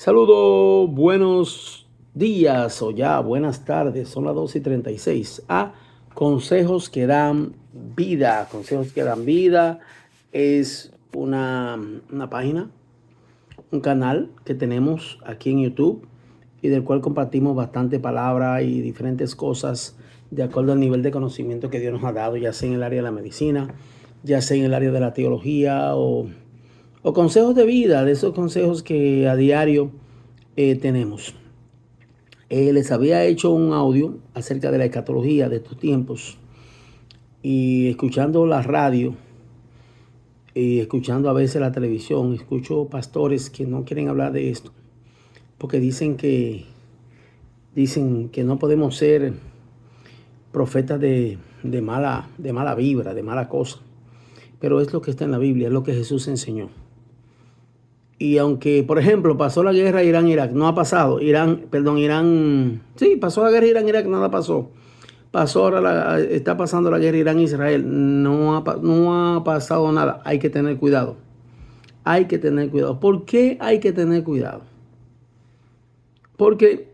Saludos, buenos días o ya buenas tardes, son las 2:36 a Consejos que dan vida. Consejos que dan vida es una página, un canal que tenemos aquí en YouTube y del cual compartimos bastante palabra y diferentes cosas de acuerdo al nivel de conocimiento que Dios nos ha dado, ya sea en el área de la medicina, ya sea en el área de la teología o consejos de vida, de esos consejos que a diario tenemos. Les había hecho un audio acerca de la escatología de estos tiempos y escuchando la radio y escuchando a veces la televisión, escucho pastores que no quieren hablar de esto porque dicen que no podemos ser profetas de mala vibra, de mala cosa. Pero es lo que está en la Biblia, es lo que Jesús enseñó. Y aunque, por ejemplo, pasó la guerra Irán-Irak, no ha pasado. Sí, pasó la guerra Irán-Irak, nada pasó. Está pasando la guerra Irán-Israel, no ha pasado nada. Hay que tener cuidado. Hay que tener cuidado. ¿Por qué hay que tener cuidado? Porque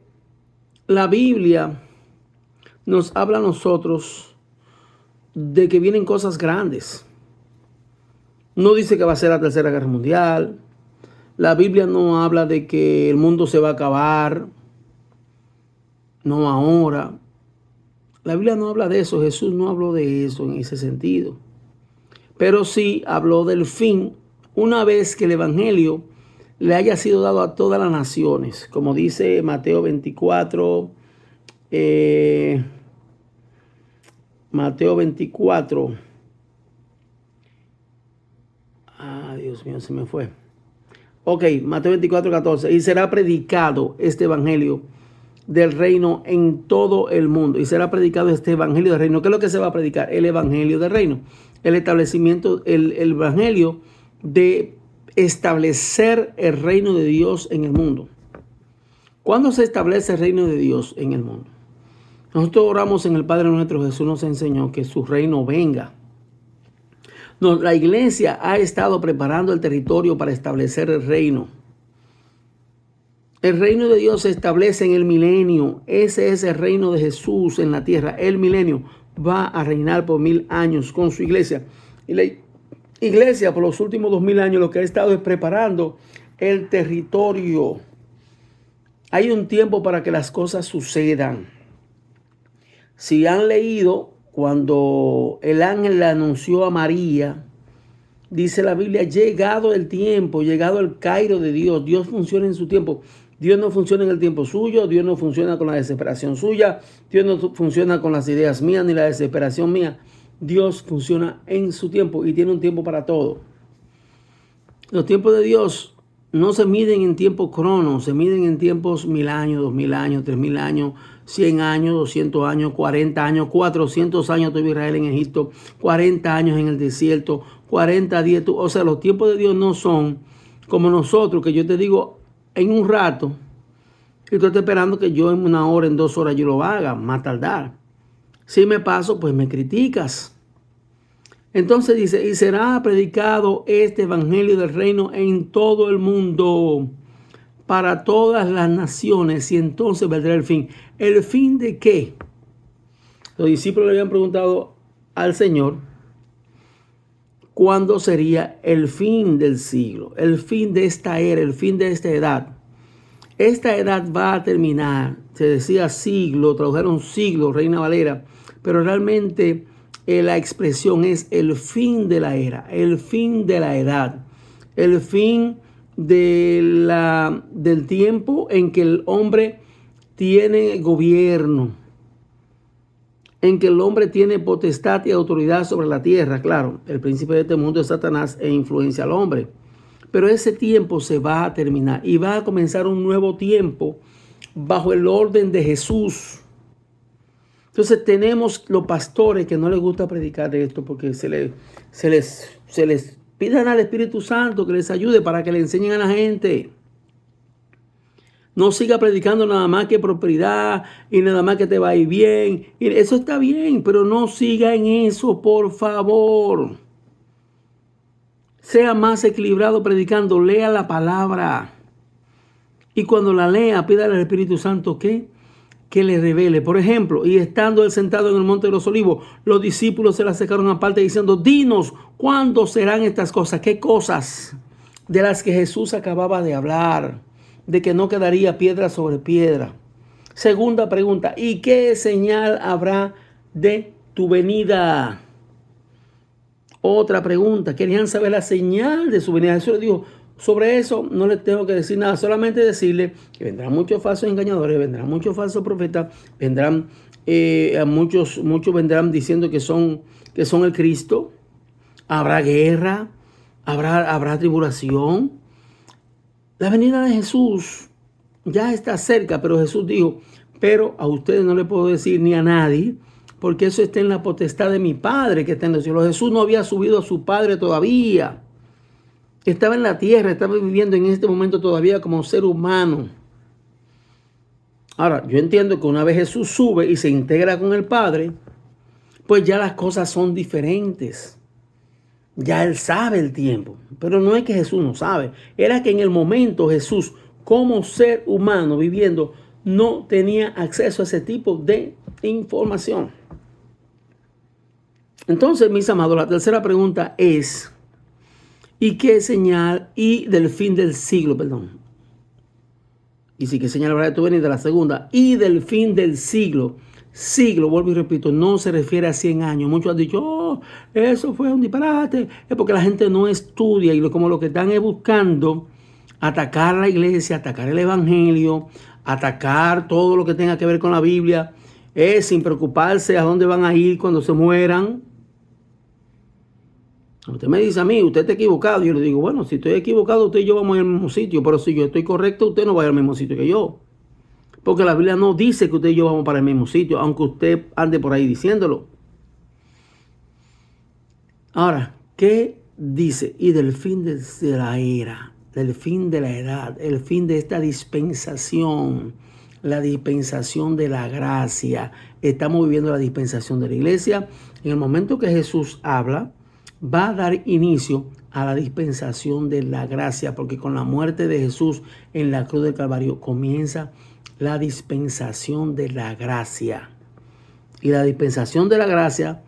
la Biblia nos habla a nosotros de que vienen cosas grandes. No dice que va a ser la tercera guerra mundial. La Biblia no habla de que el mundo se va a acabar, no ahora. La Biblia no habla de eso, Jesús no habló de eso en ese sentido. Pero sí habló del fin, una vez que el Evangelio le haya sido dado a todas las naciones, como dice Mateo 24, Mateo 24. Dios mío, se me fue. Ok, Mateo 24, 14. Y será predicado este evangelio del reino en todo el mundo. Y será predicado este evangelio del reino. ¿Qué es lo que se va a predicar? El evangelio del reino. El establecimiento, el evangelio de establecer el reino de Dios en el mundo. ¿Cuándo se establece el reino de Dios en el mundo? Nosotros oramos en el Padre nuestro. Jesús nos enseñó que su reino venga. No, la iglesia ha estado preparando el territorio para establecer el reino. El reino de Dios se establece en el milenio. Ese es el reino de Jesús en la tierra. El milenio va a reinar por 1000 años con su iglesia. Y la iglesia por los últimos 2000 años lo que ha estado es preparando el territorio. Hay un tiempo para que las cosas sucedan. Si han leído, cuando el ángel le anunció a María, dice la Biblia, llegado el tiempo, llegado el Cairo de Dios. Dios funciona en su tiempo. Dios no funciona en el tiempo suyo. Dios no funciona con la desesperación suya. Dios no funciona con las ideas mías ni la desesperación mía. Dios funciona en su tiempo y tiene un tiempo para todo. Los tiempos de Dios no se miden en tiempos cronos, se miden en tiempos 1000 años, 2000 años, 3000 años, 100 años, 200 años, 40 años, 400 años tuvo Israel en Egipto, 40 años en el desierto, 40 días. O sea, los tiempos de Dios no son como nosotros, que yo te digo en un rato, y tú estás esperando que yo en 1 hora, en 2 horas yo lo haga, más tardar. Si me paso, pues me criticas. Entonces dice, y será predicado este evangelio del reino en todo el mundo, para todas las naciones, y entonces vendrá el fin. ¿El fin de qué? Los discípulos le habían preguntado al Señor, ¿cuándo sería el fin del siglo? El fin de esta era, el fin de esta edad. Esta edad va a terminar. Se decía siglo, tradujeron siglo, Reina Valera, pero realmente la expresión es el fin de la era, el fin de la edad, el fin del tiempo en que el hombre tiene gobierno, en que el hombre tiene potestad y autoridad sobre la tierra. Claro, el príncipe de este mundo es Satanás e influencia al hombre. Pero ese tiempo se va a terminar y va a comenzar un nuevo tiempo bajo el orden de Jesús. Entonces tenemos los pastores que no les gusta predicar de esto porque se les pidan al Espíritu Santo que les ayude para que le enseñen a la gente. No siga predicando nada más que prosperidad y nada más que te va a ir bien. Y eso está bien, pero no siga en eso, por favor. Sea más equilibrado predicando, lea la palabra. Y cuando la lea, pídale al Espíritu Santo que le revele. Por ejemplo, y estando él sentado en el monte de los olivos, los discípulos se la sacaron aparte diciendo, dinos, ¿cuándo serán estas cosas? ¿Qué cosas? De las que Jesús acababa de hablar, de que no quedaría piedra sobre piedra. Segunda pregunta, ¿y qué señal habrá de tu venida? Otra pregunta, querían saber la señal de su venida. Jesús les dijo, sobre eso no les tengo que decir nada, solamente decirle que vendrán muchos falsos engañadores, vendrán muchos falsos profetas, vendrán muchos vendrán diciendo que son el Cristo. Habrá guerra, habrá tribulación. La venida de Jesús ya está cerca, pero Jesús dijo, pero a ustedes no le puedo decir ni a nadie, porque eso está en la potestad de mi Padre que está en los cielos. Jesús no había subido a su Padre todavía. Estaba en la tierra, estaba viviendo en este momento todavía como ser humano. Ahora, yo entiendo que una vez Jesús sube y se integra con el Padre, pues ya las cosas son diferentes. Ya Él sabe el tiempo. Pero no es que Jesús no sabe. Era que en el momento Jesús, como ser humano viviendo, no tenía acceso a ese tipo de información. Entonces, mis amados, la tercera pregunta es, ¿y qué señal y del fin del siglo? Perdón. Y sí, ¿qué señal habrá de tu venida? La segunda, y del fin del siglo. Siglo, vuelvo y repito, no se refiere a 100 años. Muchos han dicho, oh, eso fue un disparate. Es porque la gente no estudia y como lo que están es buscando atacar la iglesia, atacar el evangelio, atacar todo lo que tenga que ver con la Biblia, sin preocuparse a dónde van a ir cuando se mueran. Usted me dice a mí, usted está equivocado. Yo le digo, bueno, si estoy equivocado, usted y yo vamos al mismo sitio. Pero si yo estoy correcto, usted no va al mismo sitio que yo. Porque la Biblia no dice que usted y yo vamos para el mismo sitio, aunque usted ande por ahí diciéndolo. Ahora, ¿qué dice? Y del fin de la era, del fin de la edad, el fin de esta dispensación, la dispensación de la gracia. Estamos viviendo la dispensación de la iglesia. En el momento que Jesús habla, va a dar inicio a la dispensación de la gracia, porque con la muerte de Jesús en la cruz del Calvario comienza la dispensación de la gracia. Y la dispensación de la gracia,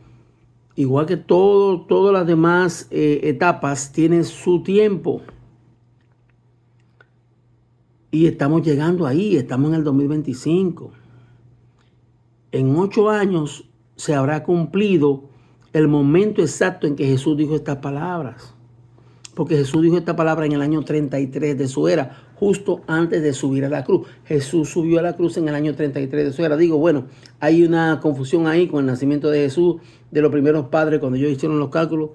igual que todas las demás etapas, tienen su tiempo. Y estamos llegando ahí, estamos en el 2025. En 8 años se habrá cumplido el momento exacto en que Jesús dijo estas palabras. Porque Jesús dijo esta palabra en el año 33 de su era, justo antes de subir a la cruz. Jesús subió a la cruz en el año 33 de su era. Digo, bueno, hay una confusión ahí con el nacimiento de Jesús, de los primeros padres, cuando ellos hicieron los cálculos,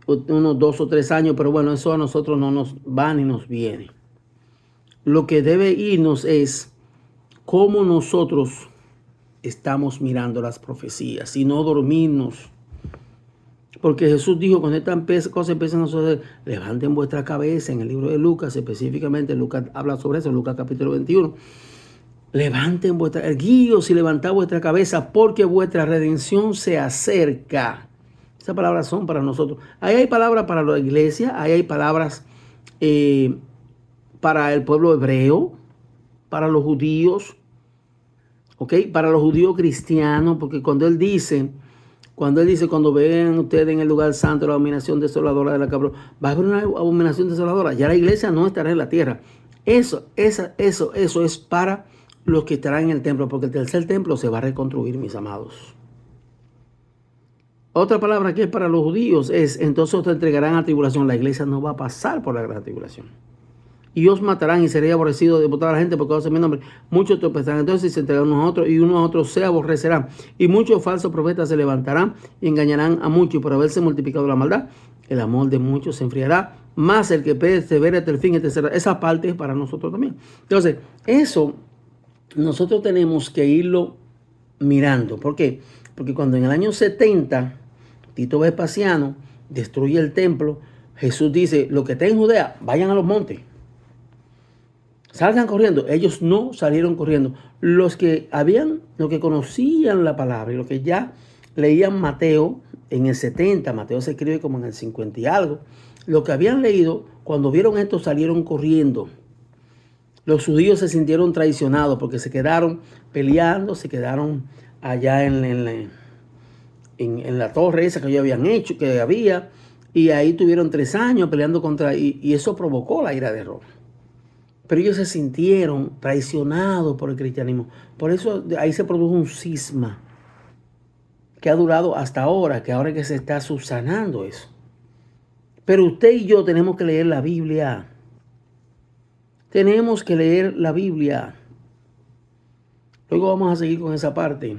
unos 2 o 3 años, pero bueno, eso a nosotros no nos va ni nos viene. Lo que debe irnos es cómo nosotros estamos mirando las profecías y no dormirnos. Porque Jesús dijo, cuando estas cosas empiezan a suceder, levanten vuestra cabeza. En el libro de Lucas, específicamente, Lucas habla sobre eso, Lucas capítulo 21. Levanten erguíos y levantad vuestra cabeza, porque vuestra redención se acerca. Esas palabras son para nosotros. Ahí hay palabras para la iglesia, ahí hay palabras para el pueblo hebreo, para los judíos, ¿ok? Para los judíos cristianos, porque cuando él dice, cuando vean ustedes en el lugar santo la abominación desoladora de la cabra, va a haber una abominación desoladora. Ya la iglesia no estará en la tierra. Eso es para los que estarán en el templo, porque el tercer templo se va a reconstruir, mis amados. Otra palabra que es para los judíos es, entonces te entregarán a tribulación. La iglesia no va a pasar por la gran tribulación. Y os matarán y seréis aborrecidos de votar a la gente porque os mi nombre. Muchos tropezarán entonces y se entregarán unos a otros y unos a otros se aborrecerán. Y muchos falsos profetas se levantarán y engañarán a muchos. Y por haberse multiplicado la maldad, el amor de muchos se enfriará. Más el que persevere hasta el fin, esa parte es para nosotros también. Entonces, eso nosotros tenemos que irlo mirando. ¿Por qué? Porque cuando en el año 70 Tito Vespasiano destruye el templo, Jesús dice, los que estén en Judea, vayan a los montes. Salgan corriendo. Ellos no salieron corriendo. Los que conocían la palabra y los que ya leían Mateo en el 70, Mateo se escribe como en el 50 y algo, los que habían leído, cuando vieron esto salieron corriendo. Los judíos se sintieron traicionados porque se quedaron peleando, se quedaron allá en la torre esa que ellos habían hecho, que había, y ahí tuvieron 3 años peleando contra, y eso provocó la ira de Roma. Pero ellos se sintieron traicionados por el cristianismo. Por eso ahí se produjo un cisma que ha durado hasta ahora, que ahora es que se está subsanando eso. Pero usted y yo tenemos que leer la Biblia. Tenemos que leer la Biblia. Luego vamos a seguir con esa parte.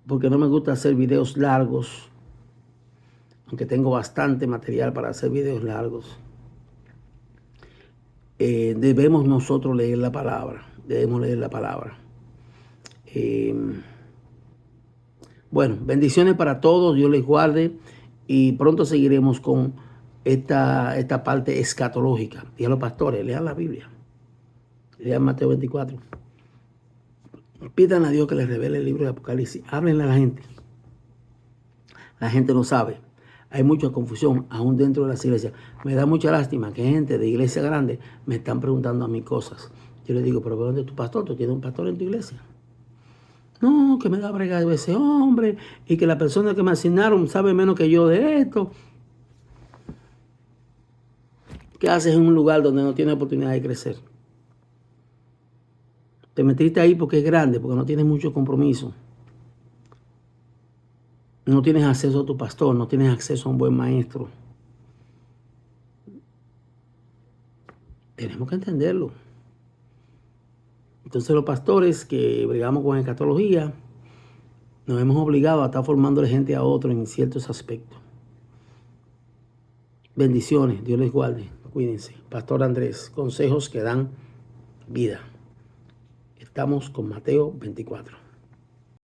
Porque no me gusta hacer videos largos. Aunque tengo bastante material para hacer videos largos. Debemos nosotros leer la palabra. Debemos leer la palabra. Bueno, bendiciones para todos. Dios les guarde. Y pronto seguiremos con esta parte escatológica. Y a los pastores, lean la Biblia. Lean Mateo 24. Pidan a Dios que les revele el libro de Apocalipsis. Háblenle a la gente. La gente no sabe. Hay mucha confusión aún dentro de las iglesias. Me da mucha lástima que gente de iglesia grande me están preguntando a mí cosas. Yo les digo, pero ¿dónde es tu pastor? ¿Tú tienes un pastor en tu iglesia? No, que me da brega de ese hombre y que la persona que me asignaron sabe menos que yo de esto. ¿Qué haces en un lugar donde no tienes oportunidad de crecer? Te metiste ahí porque es grande, porque no tienes mucho compromiso. No tienes acceso a tu pastor, no tienes acceso a un buen maestro. Tenemos que entenderlo. Entonces los pastores que bregamos con escatología nos hemos obligado a estar formándole gente a otro en ciertos aspectos. Bendiciones, Dios les guarde, cuídense. Pastor Andrés, consejos que dan vida. Estamos con Mateo 24.